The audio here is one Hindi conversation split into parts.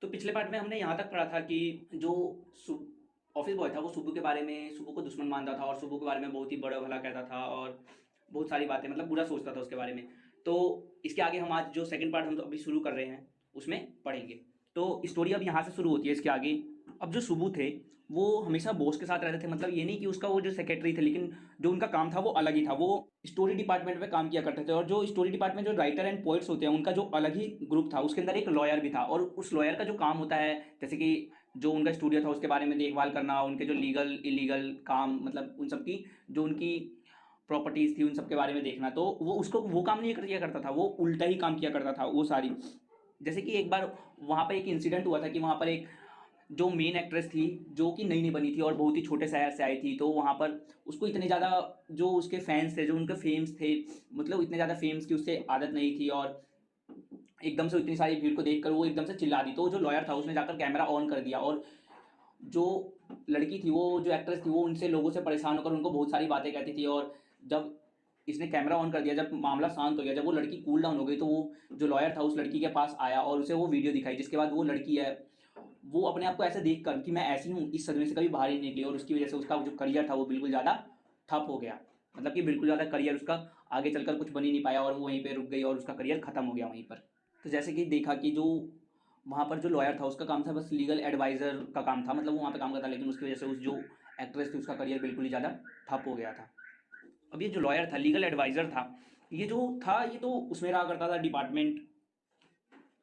तो पिछले पार्ट में हमने यहाँ तक पढ़ा था कि जो ऑफिस बॉय था वो सुब्बू के बारे में सुब्बू को दुश्मन मानता था और सुब्बू के बारे में बहुत ही बड़ा भला कहता था और बहुत सारी बातें मतलब बुरा सोचता था उसके बारे में। तो इसके आगे हम आज जो सेकंड पार्ट हम तो अभी शुरू कर रहे हैं उसमें पढ़ेंगे। तो स्टोरी अब यहाँ से शुरू होती है इसके आगे। अब जो सुब्बू थे वो हमेशा बॉस के साथ रहते थे, मतलब ये नहीं कि उसका वो जो सेक्रेटरी थे, लेकिन जो उनका काम था वो अलग ही था। वो स्टोरी डिपार्टमेंट में काम किया करते थे और जो स्टोरी डिपार्टमेंट जो राइटर एंड पोइट्स होते हैं उनका जो अलग ही ग्रुप था, उसके अंदर एक लॉयर भी था। और उस लॉयर का जो काम होता है जैसे कि जो उनका स्टूडियो था उसके बारे में देखभाल करना, उनके जो लीगल इलीगल काम मतलब उन सब की जो उनकी प्रॉपर्टीज थी उन सब के बारे में देखना, तो वो उसको वो काम नहीं किया करता था, वो उल्टा ही काम किया करता था वो सारी। जैसे कि एक बार वहाँ पर एक इंसिडेंट हुआ था कि वहाँ पर एक जो मेन एक्ट्रेस थी जो कि नई नई बनी थी और बहुत ही छोटे शहर से आई थी, तो वहाँ पर उसको इतने ज़्यादा जो उसके फैंस थे जो उनके फेम्स थे, मतलब इतने ज़्यादा फेम्स की उससे आदत नहीं थी और एकदम से इतनी सारी भीड़ को देखकर वो एकदम से चिल्ला दी। तो जो लॉयर था उसने जाकर कैमरा ऑन कर दिया और जो लड़की थी वो जो एक्ट्रेस थी वो उनसे लोगों से परेशान होकर उनको बहुत सारी बातें कहती थी। और जब इसने कैमरा ऑन कर दिया, जब मामला शांत हो गया, जब वो लड़की कूल डाउन हो गई, तो वो जो लॉयर था उस लड़की के पास आया और उसे वो वीडियो दिखाई, जिसके बाद वो लड़की है वो अपने आप को ऐसे देख कर कि मैं ऐसी हूँ इस सदमे से कभी बाहर ही नहीं निकली और उसकी वजह से उसका जो करियर था वो बिल्कुल ज़्यादा ठप हो गया। मतलब कि बिल्कुल ज़्यादा करियर उसका आगे चलकर कुछ बन ही नहीं पाया और वो वहीं पे रुक गई और उसका करियर ख़त्म हो गया वहीं पर। तो जैसे कि देखा कि जो वहाँ पर जो लॉयर था उसका काम था बस लीगल एडवाइज़र का काम था, मतलब वो वहाँ पे काम करता, लेकिन उसकी वजह से उस जो एक्ट्रेस थी उसका करियर बिल्कुल ही ज़्यादा ठप हो गया था। अब ये जो लॉयर था लीगल एडवाइज़र था, ये जो था ये तो उसमें रहा करता था डिपार्टमेंट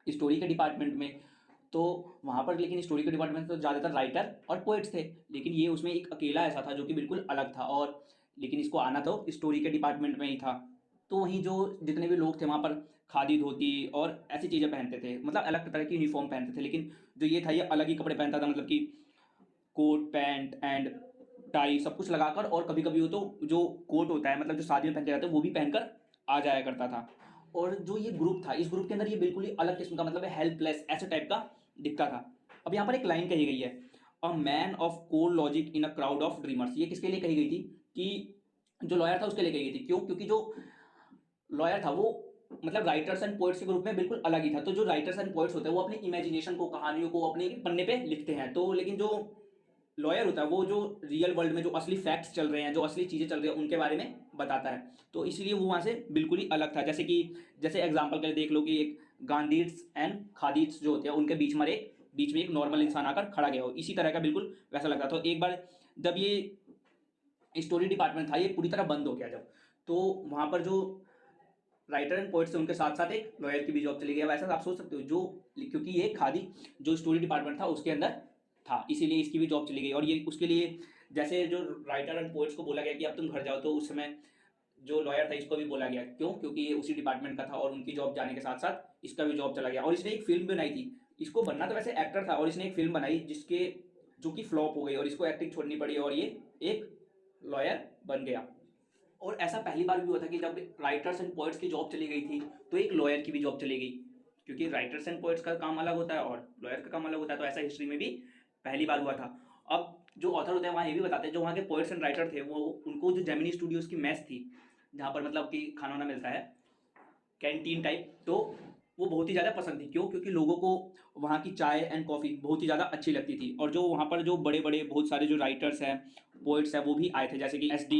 स्टोरी के डिपार्टमेंट में। तो वहाँ पर लेकिन स्टोरी के डिपार्टमेंट में तो ज़्यादातर राइटर और पोइट्स थे, लेकिन ये उसमें एक अकेला ऐसा था जो कि बिल्कुल अलग था और लेकिन इसको आना तो स्टोरी के डिपार्टमेंट में ही था। तो वहीं जो जितने भी लोग थे वहाँ पर खादी धोती और ऐसी चीज़ें पहनते थे, मतलब अलग तरह की यूनिफॉर्म पहनते थे, लेकिन जो ये था ये अलग ही कपड़े पहनता था, मतलब कि कोट पैंट एंड टाई सब कुछ लगाकर, और कभी कभी वो तो जो कोट होता है मतलब जो शादी में पहनते जाते हैं वो भी पहनकर आ जाया करता था। और जो ये ग्रुप था इस ग्रुप के अंदर ये बिल्कुल ही अलग किस्म का मतलब हेल्पलेस ऐसे टाइप का दिखता था। अब यहाँ पर एक लाइन कही गई है, a man of cold logic in a crowd of dreamers. ये किसके लिए कही गई थी? कि जो लॉयर था उसके लिए कही गई थी। क्यों? क्योंकि जो लॉयर था वो मतलब राइटर्स एंड पोइट्स के ग्रुप में बिल्कुल अलग ही था। तो जो राइटर्स एंड पोइट्स होते हैं वो अपनी इमेजिनेशन को कहानियों को अपने पन्ने पे लिखते हैं, तो लेकिन जो लॉयर होता है वो जो रियल वर्ल्ड में जो असली फैक्ट्स चल रहे हैं जो असली चीज़ें चल रही हैं उनके बारे में बताता है। तो इसलिए वो वहाँ से बिल्कुल ही अलग था। जैसे एग्जाम्पल के लिए देख लो कि एक गांधीज एंड खादीज जो होते हैं उनके बीच में एक नॉर्मल इंसान आकर खड़ा गया हो, इसी तरह का बिल्कुल वैसा लगता। तो एक बार जब ये स्टोरी डिपार्टमेंट था ये पूरी तरह बंद हो गया जब, तो वहाँ पर जो राइटर एंड पोइट्स उनके साथ साथ एक लॉयर की भी जॉब चली गई। वैसा आप सोच सकते हो जो क्योंकि ये खादी जो स्टोरी डिपार्टमेंट था उसके अंदर था इसीलिए इसकी भी जॉब चली गई। और ये उसके लिए जैसे जो राइटर एंड पोइट्स को बोला गया कि अब तुम घर जाओ, तो उस समय जो लॉयर था इसको भी बोला गया। क्यों? क्योंकि ये उसी डिपार्टमेंट का था और उनकी जॉब जाने के साथ साथ इसका भी जॉब चला गया। और इसने एक फिल्म बनाई थी, इसको बनना तो वैसे एक्टर था और इसने एक फिल्म बनाई जिसके जो कि फ्लॉप हो गई और इसको एक्टिंग छोड़नी पड़ी और ये एक लॉयर बन गया। और ऐसा पहली बार भी हुआ था कि जब राइटर्स एंड पोइट्स की जॉब चली गई थी तो एक लॉयर की भी जॉब चली गई, क्योंकि राइटर्स एंड पोइट्स का काम अलग होता है और लॉयर का काम अलग होता है। तो ऐसा हिस्ट्री में भी पहली बार हुआ था। अब जो ऑथर होते हैं वहाँ ये भी बताते हैं जो वहाँ के पोइट्स एंड राइटर थे वो उनको जो जेमिनी स्टूडियोज की मेस थी जहाँ पर मतलब कि खाना वाना मिलता है कैंटीन टाइप, तो वो बहुत ही ज़्यादा पसंद थी। क्यों? क्योंकि लोगों को वहाँ की चाय एंड कॉफ़ी बहुत ही ज़्यादा अच्छी लगती थी। और जो वहाँ पर जो बड़े बड़े बहुत सारे जो राइटर्स हैं पोइट्स हैं वो भी आए थे, जैसे कि SD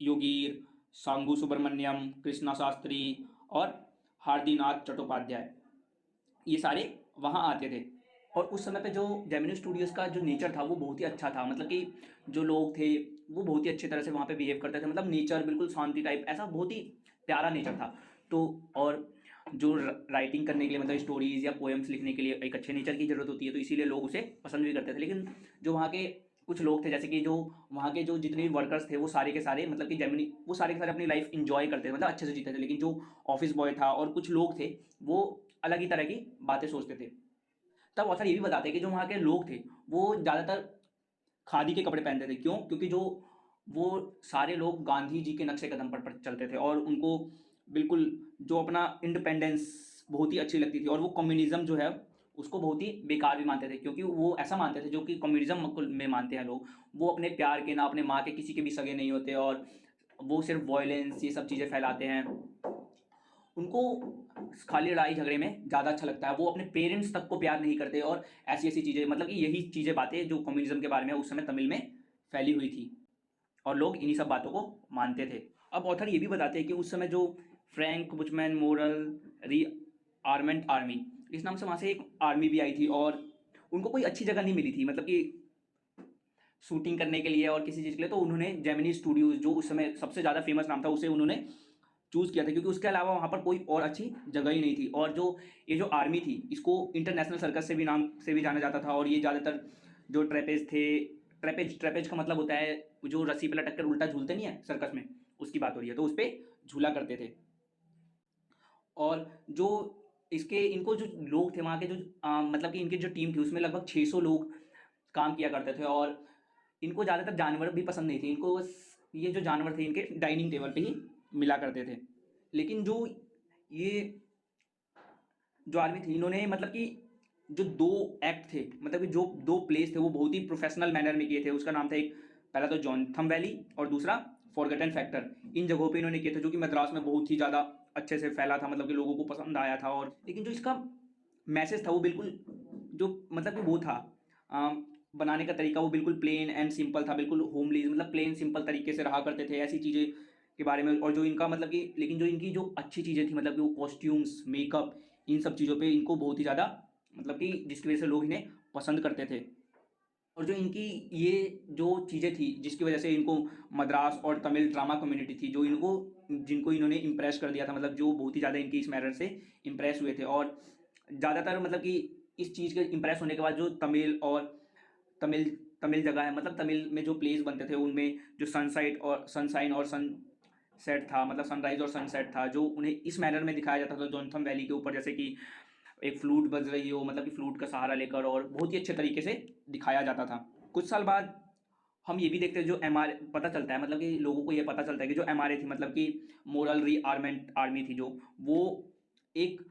योगीर, सांगू सुब्रमण्यम, कृष्णा शास्त्री और हार्दीनाथ चट्टोपाध्याय, ये सारे वहाँ आते थे। और उस समय पे जो जेमिनी स्टूडियोज़ का जो नेचर था वो बहुत ही अच्छा था, मतलब कि जो लोग थे वो बहुत ही अच्छी तरह से वहाँ पे बिहेव करते थे, मतलब नेचर बिल्कुल शांति टाइप ऐसा बहुत ही प्यारा नेचर था। तो और जो राइटिंग करने के लिए मतलब स्टोरीज या पोएम्स लिखने के लिए एक अच्छे नेचर की ज़रूरत होती है, तो इसीलिए लोग उसे पसंद भी करते थे। लेकिन जो वहाँ के कुछ लोग थे जैसे कि जो वहाँ के जो जितने भी वर्कर्स थे वो सारे के सारे मतलब कि जेमिनी वो सारे के सारे अपनी लाइफ इंजॉय करते थे, मतलब अच्छे से जीते थे। लेकिन जो ऑफिस बॉय था और कुछ लोग थे वो अलग ही तरह की बातें सोचते थे। तब ऑथर ये भी बताते हैं कि जो वहाँ के लोग थे वो ज़्यादातर खादी के कपड़े पहनते थे। क्यों? क्योंकि जो वो सारे लोग गांधी जी के नक्शे कदम पर चलते थे और उनको बिल्कुल जो अपना इंडिपेंडेंस बहुत ही अच्छी लगती थी और वो कम्युनिज्म जो है उसको बहुत ही बेकार भी मानते थे, क्योंकि वो ऐसा मानते थे जो कि कम्युनिज्म में मानते हैं लोग, वो अपने प्यार के ना अपने माँ के किसी के भी सगे नहीं होते और वो सिर्फ वॉयलेंस ये सब चीज़ें फैलाते हैं। उनको खाली लड़ाई झगड़े में ज़्यादा अच्छा लगता है, वो अपने पेरेंट्स तक को प्यार नहीं करते और ऐसी ऐसी चीज़ें, मतलब कि यही चीज़ें बातें जो कम्युनिज्म के बारे में उस समय तमिल में फैली हुई थी और लोग इन्हीं सब बातों को मानते थे। अब ऑथर ये भी बताते हैं कि उस समय जो फ्रैंक बुचमैन मोरल री आर्मेंट आर्मी, इस नाम से वहाँ से एक आर्मी भी आई थी और उनको कोई अच्छी जगह नहीं मिली थी, मतलब कि शूटिंग करने के लिए और किसी चीज़ के लिए, तो उन्होंने जेमिनी स्टूडियोज जो उस समय सबसे ज़्यादा फेमस नाम था उसे उन्होंने चूज़ किया था, क्योंकि उसके अलावा वहाँ पर कोई और अच्छी जगह ही नहीं थी। और जो ये जो आर्मी थी इसको इंटरनेशनल सर्कस से भी नाम से भी जाना जाता था, और ये ज़्यादातर जो ट्रेपेज थे, ट्रेपेज का मतलब होता है जो रस्सी पे लटक कर उल्टा झूलते नहीं है सर्कस में, उसकी बात हो रही है, तो उस पर झूला करते थे। और जो इसके इनको जो लोग थे वहाँ के जो मतलब कि इनकी जो टीम थी उसमें लगभग 600 लोग काम किया करते थे, और इनको ज़्यादातर जानवर भी पसंद नहीं थे, इनको बस ये जो जानवर थे इनके डाइनिंग टेबल पे ही मिला करते थे। लेकिन जो ये जो आर्मी थी इन्होंने मतलब कि जो 2 एक्ट थे, मतलब कि जो 2 प्लेस थे वो बहुत ही प्रोफेशनल मैनर में किए थे। उसका नाम था, एक पहला तो जॉनथम वैली और दूसरा फॉरगटन फैक्टर। इन जगहों पे इन्होंने किए थे जो कि मद्रास में बहुत ही ज़्यादा अच्छे से फैला था, मतलब कि लोगों को पसंद आया था। और लेकिन जो इसका मैसेज था वो बिल्कुल जो मतलब कि वो था बनाने का तरीका वो बिल्कुल प्लेन एंड सिंपल था, बिल्कुल होमली, मतलब प्लेन सिंपल तरीके से रहा करते थे ऐसी चीज़ें के बारे में। और जो इनका मतलब कि लेकिन जो इनकी जो अच्छी चीज़ें थी, मतलब कि वो कॉस्ट्यूम्स, मेकअप, इन सब चीज़ों पे इनको बहुत ही ज़्यादा मतलब कि जिसकी वजह से लोग इन्हें पसंद करते थे। और जो इनकी ये जो चीज़ें थी जिसकी वजह से इनको मद्रास और तमिल ड्रामा कम्युनिटी थी जो जिनको इन्होंने इम्प्रेस कर दिया था, मतलब जो बहुत ही ज़्यादा इनकी इस मैनर से इम्प्रेस हुए थे। और ज़्यादातर मतलब कि इस चीज़ के इम्प्रेस होने के बाद जो तमिल तमिल जगह है, मतलब तमिल में जो प्लेस बनते थे उनमें जो सनसाइन और सनसेट था, मतलब सनराइज और सनसेट था, जो उन्हें इस मैनर में दिखाया जाता था जोनथम वैली के ऊपर, जैसे कि एक फ्लूट बज रही हो, मतलब कि फ्लूट का सहारा लेकर, और बहुत ही अच्छे तरीके से दिखाया जाता था। कुछ साल बाद हम ये भी देखते हैं जो पता चलता है, मतलब कि लोगों को ये पता चलता है कि जो MRA थी, मतलब कि मोरल री आर्मेंट आर्मी थी, जो वो एक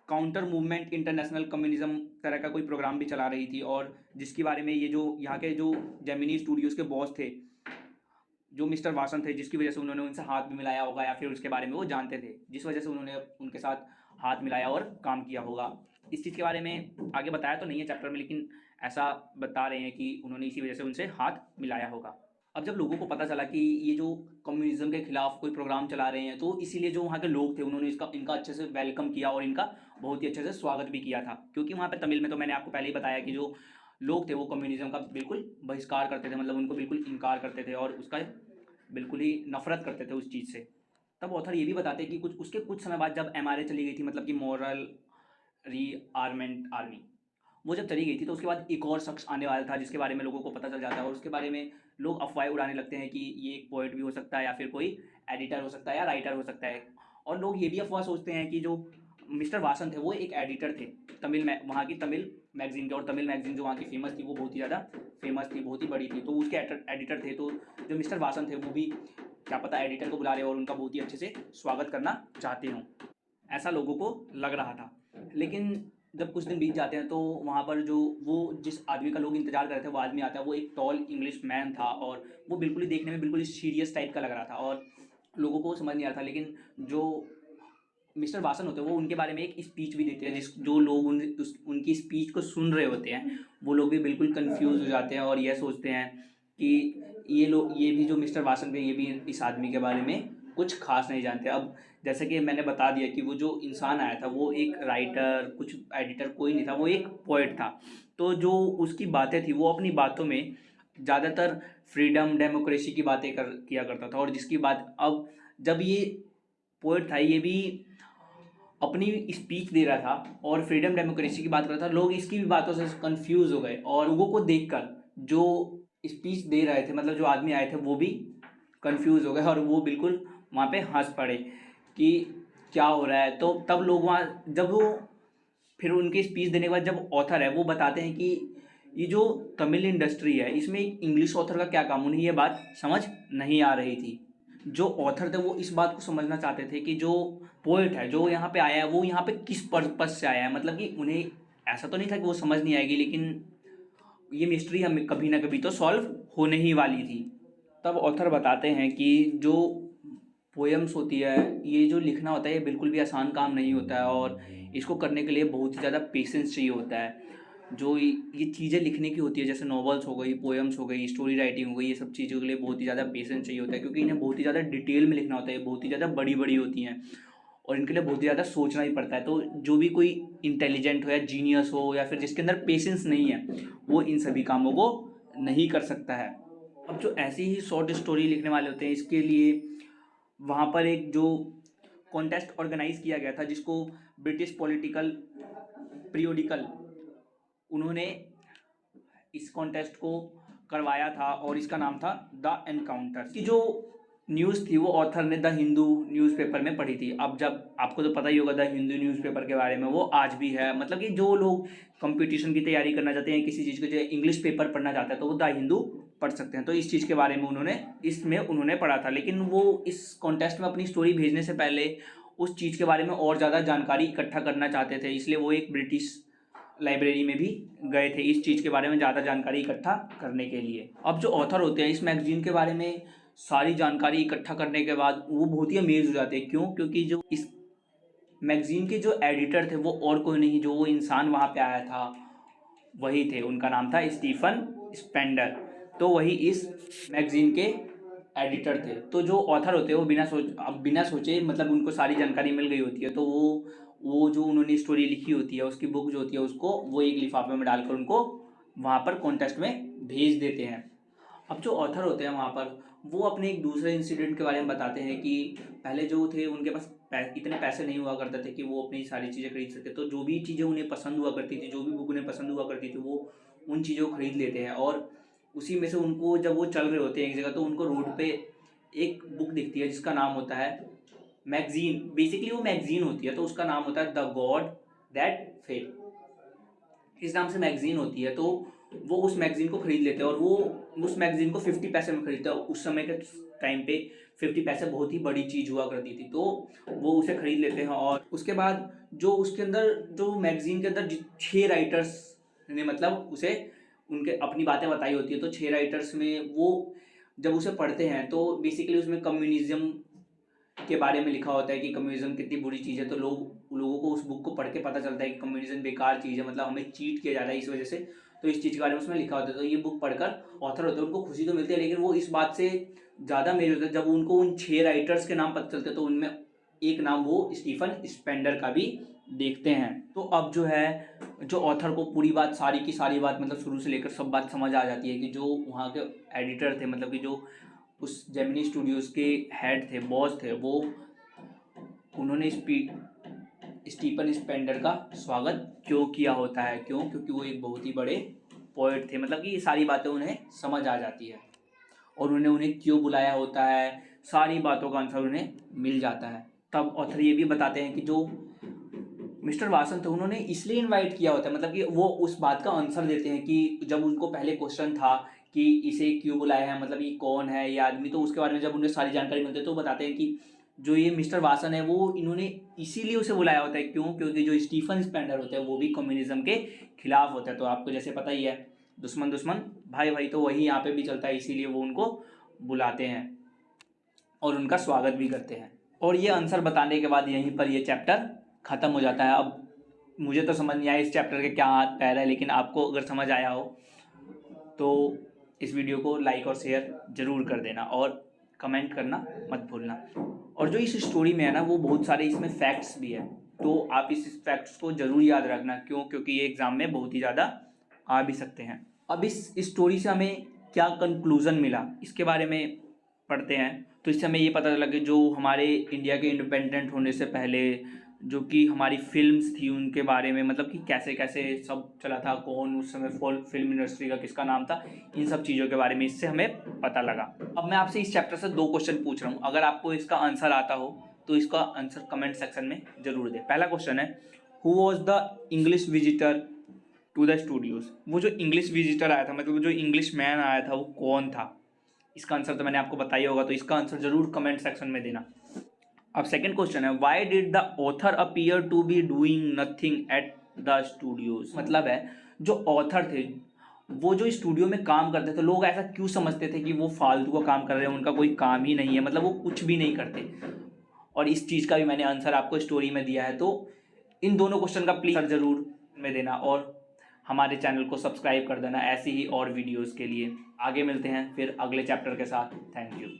काउंटर मूवमेंट इंटरनेशनल कम्युनिज्म तरह का कोई प्रोग्राम भी चला रही थी, और जिसके बारे में ये जो यहाँ के जो जेमिनी स्टूडियोज़ के बॉस थे जो मिस्टर वासन थे, जिसकी वजह से उन्होंने उनसे हाथ भी मिलाया होगा या फिर उसके बारे में वो जानते थे, जिस वजह से उन्होंने उनके साथ हाथ मिलाया और काम किया होगा। इस चीज़ के बारे में आगे बताया तो नहीं है चैप्टर में, लेकिन ऐसा बता रहे हैं कि उन्होंने इसी वजह से उनसे हाथ मिलाया होगा। अब जब लोगों को पता चला कि ये जो कम्युनिज्म के खिलाफ कोई प्रोग्राम चला रहे हैं, तो इसीलिए जो वहाँ के लोग थे उन्होंने इनका अच्छे से वेलकम किया और इनका बहुत ही अच्छे से स्वागत भी किया था। क्योंकि वहाँ पे तमिल में तो मैंने आपको पहले ही बताया कि जो लोग थे वो कम्युनिज्म का बिल्कुल बहिष्कार करते थे, मतलब उनको बिल्कुल इनकार करते थे और उसका बिल्कुल ही नफरत करते थे उस चीज़ से। तब ऑथर ये भी बताते हैं कि कुछ समय बाद जब MRA चली गई थी, मतलब कि मॉरल री आर्मेंट आर्मी, वो जब चली गई थी तो उसके बाद एक और शख्स आने वाला था जिसके बारे में लोगों को पता चल जाता है, और उसके बारे में लोग अफवाहें उड़ाने लगते हैं कि ये एक पोएट भी हो सकता है या फिर कोई एडिटर हो सकता है या राइटर हो सकता है। और लोग ये भी अफवाह सोचते हैं कि जो मिस्टर वासन थे वो एक एडिटर थे वहाँ की तमिल मैगजीन के, और तमिल मैगजीन जो वहाँ की फेमस थी वो बहुत ही ज़्यादा फेमस थी, बहुत ही बड़ी थी, तो उसके एडिटर थे। तो जो मिस्टर वासन थे वो भी क्या पता एडिटर को बुला रहे और उनका बहुत ही अच्छे से स्वागत करना चाहते हों, ऐसा लोगों को लग रहा था। लेकिन जब कुछ दिन बीत जाते हैं तो वहाँ पर जो वो जिस आदमी का लोग इंतजार कर रहे थे वो आदमी आता है, वो एक टॉल इंग्लिश मैन था और वो बिल्कुल ही देखने में बिल्कुल ही सीरियस टाइप का लग रहा था और लोगों को समझ नहीं आ रहा था। लेकिन जो मिस्टर वासन होते हैं वो उनके बारे में एक स्पीच भी देते हैं, जो लोग उनकी स्पीच को सुन रहे होते हैं वो लोग भी बिल्कुल कंफ्यूज हो जाते हैं और यह सोचते हैं कि ये भी जो मिस्टर वासन थे ये भी इस आदमी के बारे में कुछ खास नहीं जानते। अब जैसे कि मैंने बता दिया कि वो जो इंसान आया था वो एक राइटर, कुछ एडिटर कोई नहीं था, वो एक पोएट था। तो जो उसकी बातें थी वो अपनी बातों में ज़्यादातर फ्रीडम डेमोक्रेसी की बातें किया करता था, और जिसकी बात अब जब ये पोएट था ये भी अपनी स्पीच दे रहा था और फ्रीडम डेमोक्रेसी की बात कर रहा था, लोग इसकी भी बातों से कंफ्यूज हो गए और लोगों को देखकर जो स्पीच दे रहे थे, मतलब जो आदमी आए थे वो भी कंफ्यूज हो गए और वो बिल्कुल वहाँ पे हंस पड़े कि क्या हो रहा है। तो तब लोग वहाँ जब वो फिर उनकी स्पीच देने के बाद जब ऑथर है वो बताते हैं कि ये जो तमिल इंडस्ट्री है इसमें इंग्लिश ऑथर का क्या काम, उन्हें ये बात समझ नहीं आ रही थी। जो ऑथर थे वो इस बात को समझना चाहते थे कि जो पोएट है जो यहाँ पे आया है वो यहाँ पे किस पर्पज से आया है, मतलब कि उन्हें ऐसा तो नहीं था कि वो समझ नहीं आएगी, लेकिन ये मिस्ट्री हमें कभी ना कभी तो सॉल्व होने ही वाली थी। तब ऑथर बताते हैं कि जो पोएम्स होती है, ये जो लिखना होता है ये बिल्कुल भी आसान काम नहीं होता है, और इसको करने के लिए बहुत ही ज़्यादा पेशेंस चाहिए होता है। जो ये चीज़ें लिखने की होती है, जैसे नॉवेल्स हो गई, पोएम्स हो गई, स्टोरी राइटिंग हो गई, ये सब चीज़ों के लिए बहुत ही ज़्यादा पेशेंस चाहिए होता है, क्योंकि इन्हें बहुत ही ज़्यादा डिटेल में लिखना होता है, बहुत ही ज़्यादा बड़ी बड़ी होती हैं और इनके लिए बहुत ही ज़्यादा सोचना ही पड़ता है। तो जो भी कोई इंटेलिजेंट हो या जीनियस हो या फिर जिसके अंदर पेशेंस नहीं है, वो इन सभी कामों को नहीं कर सकता है। अब जो ऐसी ही शॉर्ट स्टोरी लिखने वाले होते हैं, इसके लिए वहाँ पर एक जो कॉन्टेस्ट ऑर्गेनाइज किया गया था, जिसको ब्रिटिश पॉलिटिकल पीरियोडिकल, उन्होंने इस कॉन्टेस्ट को करवाया था और इसका नाम था द एनकाउंटर। की जो न्यूज़ थी वो ऑथर ने द हिंदू न्यूज़पेपर में पढ़ी थी। अब जब आपको तो पता ही होगा द हिंदू न्यूज़पेपर के बारे में, वो आज भी है। मतलब कि जो लोग कंपटीशन की तैयारी करना चाहते हैं, किसी चीज़ को जो इंग्लिश पेपर पढ़ना चाहते हैं, तो वो द हिंदू पढ़ सकते हैं। तो इस चीज़ के बारे में उन्होंने पढ़ा था, लेकिन वो इस कॉन्टेस्ट में अपनी स्टोरी भेजने से पहले उस चीज़ के बारे में और ज़्यादा जानकारी इकट्ठा करना चाहते थे, इसलिए वो एक ब्रिटिश लाइब्रेरी में भी गए थे इस चीज़ के बारे में ज़्यादा जानकारी इकट्ठा करने के लिए। अब जो ऑथर होते हैं इस मैगजीन के बारे में सारी जानकारी इकट्ठा करने के बाद वो बहुत ही अमेज हो जाते हैं। क्यों? क्योंकि जो इस मैगजीन के जो एडिटर थे वो और कोई नहीं, जो वो इंसान वहाँ पे आया था वही थे। उनका नाम था स्टीफन स्पेंडर। तो वही इस मैगजीन के एडिटर थे। तो जो ऑथर होते हैं वो बिना सोचे मतलब उनको सारी जानकारी मिल गई होती है, तो वो जो उन्होंने स्टोरी लिखी होती है उसकी बुक जो होती है उसको वो एक लिफाफे में डालकर उनको वहाँ पर कॉन्टेस्ट में भेज देते हैं। अब जो ऑथर होते हैं वहाँ पर वो अपने एक दूसरे इंसिडेंट के बारे में बताते हैं कि पहले जो थे उनके पास इतने पैसे नहीं हुआ करते थे कि वो अपनी सारी चीज़ें खरीद सके। तो जो भी चीज़ें उन्हें पसंद हुआ करती थी, जो भी बुक उन्हें पसंद हुआ करती थी, वो उन चीज़ों को खरीद लेते हैं। और उसी में से उनको जब वो चल रहे होते हैं एक जगह, तो उनको रोड पे एक बुक दिखती है जिसका नाम होता है मैगजीन। बेसिकली वो मैगजीन होती है, तो उसका नाम होता है द गॉड दैट फेल, इस नाम से मैगजीन होती है। तो वो उस मैगजीन को खरीद लेते हैं और वो उस मैगजीन को 50 पैसे में खरीदते हैं। उस समय के टाइम पे 50 पैसे बहुत ही बड़ी चीज़ हुआ करती थी, तो वो उसे खरीद लेते हैं। और उसके बाद जो उसके अंदर जो मैगजीन के अंदर 6 राइटर्स ने मतलब उसे उनके अपनी बातें बताई होती है, तो 6 राइटर्स में वो जब उसे पढ़ते हैं तो बेसिकली उसमें कम्युनिज्म के बारे में लिखा होता है कि कम्युनिज्म कितनी बुरी चीज़ है। तो लोगों को उस बुक को पढ़ के पता चलता है कि कम्युनिज्म बेकार चीज़ है, मतलब हमें चीट किया जा रहा है इस वजह से। तो इस चीज़ के बारे में उसमें लिखा होता है। तो ये बुक पढ़कर ऑथर होते हैं उनको खुशी तो मिलती है, लेकिन वो इस बात से ज़्यादा मेज होते हैं जब उनको उन 6 राइटर्स के नाम पता चलते हैं, तो उनमें एक नाम वो स्टीफन स्पेंडर का भी देखते हैं। तो अब जो है जो ऑथर को पूरी बात सारी की सारी बात मतलब शुरू से लेकर सब बात समझ आ जाती है कि जो वहाँ के एडिटर थे, मतलब कि जो उस जेमिनी स्टूडियोज़ के हेड थे, बॉस थे, वो उन्होंने स्टीफन स्पेंडर का स्वागत क्यों किया होता है। क्यों? क्योंकि वो एक बहुत ही बड़े पोएट थे। मतलब कि ये सारी बातें उन्हें समझ आ जाती है और उन्हें क्यों बुलाया होता है, सारी बातों का आंसर उन्हें मिल जाता है। तब ऑथर ये भी बताते हैं कि जो मिस्टर वासन थे उन्होंने इसलिए इनवाइट किया होता है, मतलब कि वो उस बात का आंसर देते हैं कि जब उनको पहले क्वेश्चन था कि इसे क्यों बुलाया है, मतलब ये कौन है ये आदमी, तो उसके बारे में जब उन्हें सारी जानकारी मिलती है तो बताते हैं कि जो ये मिस्टर वासन है वो इन्होंने इसीलिए उसे बुलाया होता है। क्यों? क्योंकि जो स्टीफन स्पेंडर होते हैं वो भी कम्युनिज्म के खिलाफ होता है। तो आपको जैसे पता ही है दुश्मन दुश्मन भाई भाई, तो वही यहाँ पे भी चलता है, इसीलिए वो उनको बुलाते हैं और उनका स्वागत भी करते हैं। और ये आंसर बताने के बाद यहीं पर ये चैप्टर ख़त्म हो जाता है। अब मुझे तो समझ नहीं आया इस चैप्टर के क्या हाथ पैर है, लेकिन आपको अगर समझ आया हो तो इस वीडियो को लाइक और शेयर ज़रूर कर देना और कमेंट करना मत भूलना। और जो इस स्टोरी में है ना वो बहुत सारे इसमें फैक्ट्स भी है, तो आप इस फैक्ट्स को ज़रूर याद रखना। क्यों? क्योंकि ये एग्ज़ाम में बहुत ही ज़्यादा आ भी सकते हैं। अब इस स्टोरी से हमें क्या कंक्लूज़न मिला इसके बारे में पढ़ते हैं। तो इससे हमें ये पता चला कि जो हमारे इंडिया के इंडिपेंडेंट होने से पहले जो कि हमारी फिल्म्स थी उनके बारे में, मतलब कि कैसे कैसे सब चला था, कौन उस समय फिल्म इंडस्ट्री का किसका नाम था, इन सब चीज़ों के बारे में इससे हमें पता लगा। अब मैं आपसे इस चैप्टर से 2 क्वेश्चन पूछ रहा हूँ, अगर आपको इसका आंसर आता हो तो इसका आंसर कमेंट सेक्शन में ज़रूर दें। पहला क्वेश्चन है, who was the English visitor to the studios. वो जो इंग्लिश विजिटर आया था, मतलब जो इंग्लिश मैन आया था वो कौन था। इसका आंसर तो मैंने आपको बताया होगा, तो इसका आंसर ज़रूर कमेंट सेक्शन में देना। अब सेकंड क्वेश्चन है, why did the author appear to be doing nothing at the studios. मतलब है जो ऑथर थे वो जो स्टूडियो में काम करते थे, लोग ऐसा क्यों समझते थे कि वो फालतू का काम कर रहे हैं, उनका कोई काम ही नहीं है, मतलब वो कुछ भी नहीं करते। और इस चीज़ का भी मैंने आंसर आपको स्टोरी में दिया है। तो इन दोनों क्वेश्चन का प्लीज़ ज़रूर में देना और हमारे चैनल को सब्सक्राइब कर देना ऐसी ही और वीडियोज़ के लिए। आगे मिलते हैं फिर अगले चैप्टर के साथ। Thank you.